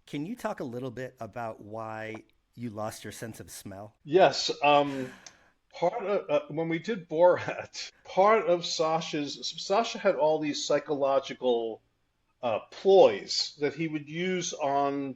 Can you talk a little bit about why you lost your sense of smell? Yes, part of when we did Borat, part of Sasha had all these psychological ploys that he would use on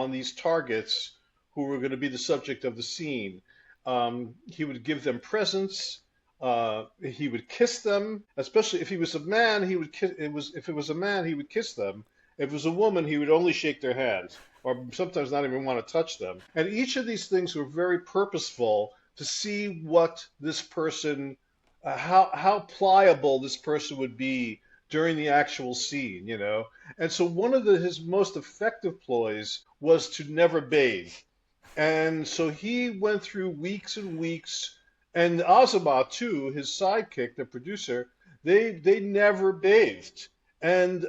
these targets who were going to be the subject of the scene. He would give them presents. He would kiss them, especially if he was a man. He would kiss. It was if it was a man, he would kiss them. If it was a woman, he would only shake their hands, or sometimes not even want to touch them. And each of these things were very purposeful to see what this person, how pliable this person would be during the actual scene, you know. And so one of his most effective ploys was to never bathe. And so he went through weeks and weeks, and Azamat too, his sidekick, the producer, they never bathed, and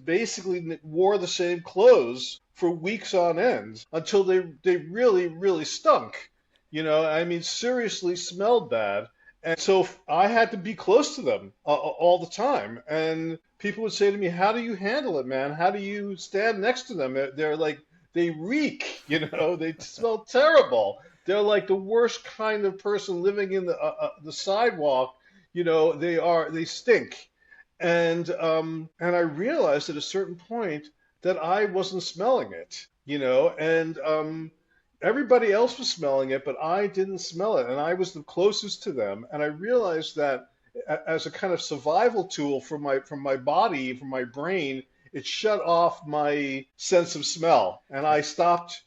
basically wore the same clothes for weeks on end until they really stunk. You know, I mean, seriously smelled bad. And so I had to be close to them all the time. And people would say to me, "How do you handle it, man? How do you stand next to them? They're like, they reek, you know, they smell terrible. They're like the worst kind of person living in the sidewalk. You know, they stink." And I realized at a certain point that I wasn't smelling it, you know, and everybody else was smelling it, but I didn't smell it, and I was the closest to them. And I realized that as a kind of survival tool for my body, for my brain, it shut off my sense of smell, and I stopped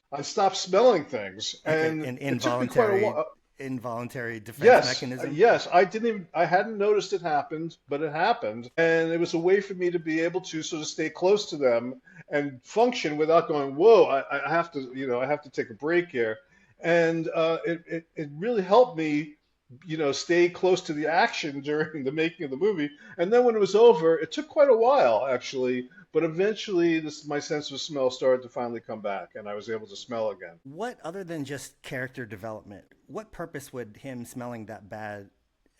smelling things, Like and an it took me quite a while. involuntary defense Yes, mechanism? yes. I hadn't noticed it happened, but it happened. And it was a way for me to be able to sort of stay close to them and function without going, whoa, I have to, you know, I have to take a break here. And it really helped me, you know, stay close to the action during the making of the movie. And then when it was over, it took quite a while, actually. But eventually, my sense of smell started to finally come back, and I was able to smell again. What, other than just character development, what purpose would him smelling that bad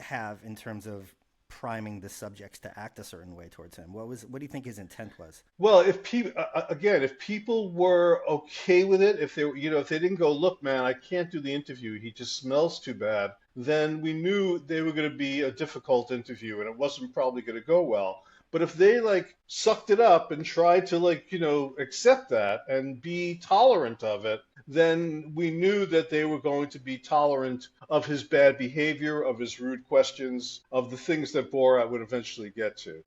have in terms of priming the subjects to act a certain way towards him? What do you think his intent was? Well, if people again, if people were okay with it, if they you know, if they didn't go, look, man, I can't do the interview. He just smells too bad. Then we knew they were going to be a difficult interview, and it wasn't probably going to go well. But if they like sucked it up and tried to like, you know, accept that and be tolerant of it, then we knew that they were going to be tolerant of his bad behavior, of his rude questions, of the things that Borat would eventually get to.